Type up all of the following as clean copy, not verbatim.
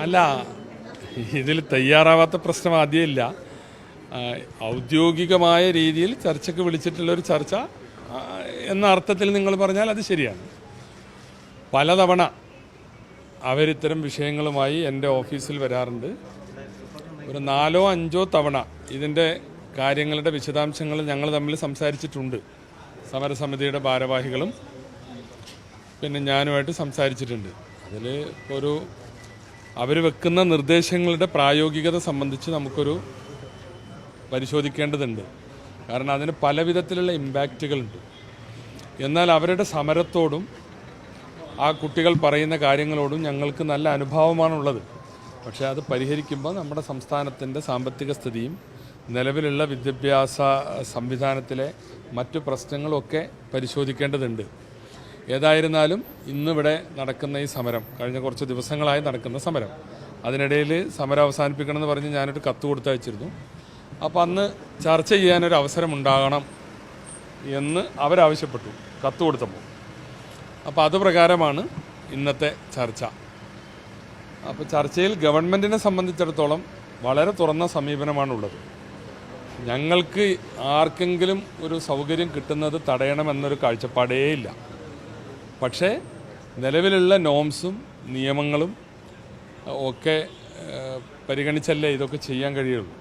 അല്ല, ഇതിൽ തയ്യാറാവാത്ത പ്രശ്നം ആദ്യമില്ല. ഔദ്യോഗികമായ രീതിയിൽ ചർച്ചയ്ക്ക് വിളിച്ചിട്ടുള്ളൊരു ചർച്ച എന്ന അർത്ഥത്തിൽ നിങ്ങൾ പറഞ്ഞാൽ അത് ശരിയാണ്. പലതവണ അവരിത്തരം വിഷയങ്ങളുമായി എൻ്റെ ഓഫീസിൽ വരാറുണ്ട്. ഒരു 4-5 തവണ ഇതിൻ്റെ കാര്യങ്ങളുടെ വിശദാംശങ്ങൾ ഞങ്ങൾ തമ്മിൽ സംസാരിച്ചിട്ടുണ്ട്. സമരസമിതിയുടെ ഭാരവാഹികളും പിന്നെ ഞാനുമായിട്ട് സംസാരിച്ചിട്ടുണ്ട്. അതിൽ ഒരു അവർ വെക്കുന്ന നിർദ്ദേശങ്ങളുടെ പ്രായോഗികത സംബന്ധിച്ച് നമുക്കൊരു പരിശോധിക്കേണ്ടതുണ്ട്. കാരണം അതിന് പല വിധത്തിലുള്ള ഇമ്പാക്റ്റുകളുണ്ട്. എന്നാൽ അവരുടെ സമരത്തോടും ആ കുട്ടികൾ പറയുന്ന കാര്യങ്ങളോടും ഞങ്ങൾക്ക് നല്ല അനുഭവമാണുള്ളത്. പക്ഷേ അത് പരിഹരിക്കുമ്പോൾ നമ്മുടെ സംസ്ഥാനത്തിൻ്റെ സാമ്പത്തിക സ്ഥിതിയും നിലവിലുള്ള വിദ്യാഭ്യാസ സംവിധാനത്തിലെ മറ്റു പ്രശ്നങ്ങളൊക്കെ പരിശോധിക്കേണ്ടതുണ്ട്. ഏതായിരുന്നാലും ഇന്നിവിടെ നടക്കുന്ന ഈ സമരം, കഴിഞ്ഞ കുറച്ച് ദിവസങ്ങളായി നടക്കുന്ന സമരം, അതിനിടയിൽ സമരം അവസാനിപ്പിക്കണമെന്ന് പറഞ്ഞ് ഞാനൊരു കത്ത് കൊടുത്തയച്ചിരുന്നു. അപ്പോൾ അന്ന് ചർച്ച ചെയ്യാനൊരു അവസരം ഉണ്ടാകണം എന്ന് അവരാവശ്യപ്പെട്ടു കത്ത് കൊടുത്തപ്പോൾ. അപ്പോൾ അതുപ്രകാരമാണ് ഇന്നത്തെ ചർച്ച. അപ്പോൾ ചർച്ചയിൽ ഗവൺമെൻറ്റിനെ സംബന്ധിച്ചിടത്തോളം വളരെ തുറന്ന സമീപനമാണുള്ളത്. ഞങ്ങൾക്ക് ആർക്കെങ്കിലും ഒരു സൗകര്യം കിട്ടുന്നത് തടയണമെന്നൊരു കാഴ്ചപ്പാടേ ഇല്ല. പക്ഷേ നിലവിലുള്ള നോംസും നിയമങ്ങളും ഒക്കെ പരിഗണിച്ചല്ലേ ഇതൊക്കെ ചെയ്യാൻ കഴിയുള്ളൂ.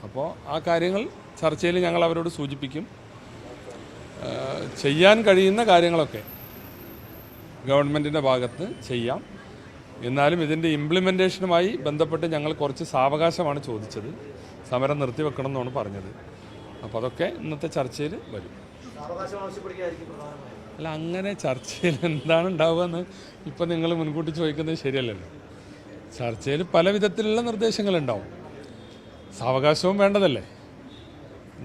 അപ്പോൾ ആ കാര്യങ്ങൾ ചർച്ചയിൽ ഞങ്ങൾ അവരോട് സൂചിപ്പിക്കും. ചെയ്യാൻ കഴിയുന്ന കാര്യങ്ങളൊക്കെ ഗവൺമെൻറ്റിൻ്റെ ഭാഗത്ത് ചെയ്യാം. എന്നാലും ഇതിൻ്റെ ഇംപ്ലിമെൻറ്റേഷനുമായി ബന്ധപ്പെട്ട് ഞങ്ങൾ കുറച്ച് സാവകാശമാണ് ചോദിച്ചത്. സമരം നിർത്തിവെക്കണം എന്നാണ് പറഞ്ഞത്. അപ്പോൾ അതൊക്കെ ഇന്നത്തെ ചർച്ചയിൽ വരും. അല്ല, അങ്ങനെ ചർച്ചയിൽ എന്താണ് ഉണ്ടാവുക എന്ന് ഇപ്പം നിങ്ങൾ മുൻകൂട്ടി ചോദിക്കുന്നത് ശരിയല്ലല്ലോ. ചർച്ചയിൽ പല വിധത്തിലുള്ള നിർദ്ദേശങ്ങളുണ്ടാവും. സാവകാശവും വേണ്ടതല്ലേ.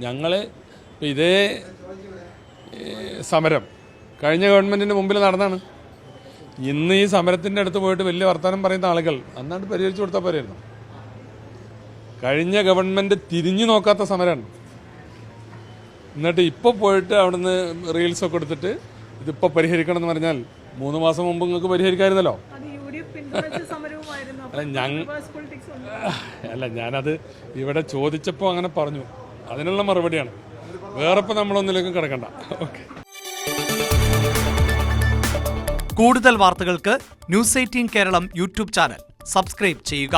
ഞങ്ങൾ ഇപ്പം ഇതേ സമരം കഴിഞ്ഞ ഗവൺമെൻറ്റിൻ്റെ മുമ്പിൽ നടന്നാണ്. ഇന്ന് ഈ സമരത്തിൻ്റെ അടുത്ത് പോയിട്ട് വലിയ വർത്തമാനം പറയുന്ന ആളുകൾ അന്നാണ്ട് പരിഹരിച്ചു കൊടുത്താൽ പോരായിരുന്നു. കഴിഞ്ഞ ഗവൺമെൻറ് തിരിഞ്ഞു നോക്കാത്ത സമരമാണ്. എന്നിട്ട് ഇപ്പോൾ പോയിട്ട് അവിടുന്ന് റീൽസൊക്കെ എടുത്തിട്ട് ഇതിപ്പോൾ പരിഹരിക്കണം എന്ന് പറഞ്ഞാൽ 3 മാസം മുമ്പ് നിങ്ങൾക്ക് പരിഹരിക്കാമായിരുന്നല്ലോ. അല്ല, ഞാനത് ഇവിടെ ചോദിച്ചപ്പോൾ അങ്ങനെ പറഞ്ഞു. അതിനുള്ള മറുപടിയാണ്. വേറെ ഇപ്പം നമ്മളൊന്നിലേക്കും കിടക്കണ്ട. ഓക്കെ. കൂടുതൽ വാർത്തകൾക്ക് News 18 Keralam YouTube channel subscribe ചെയ്യുക.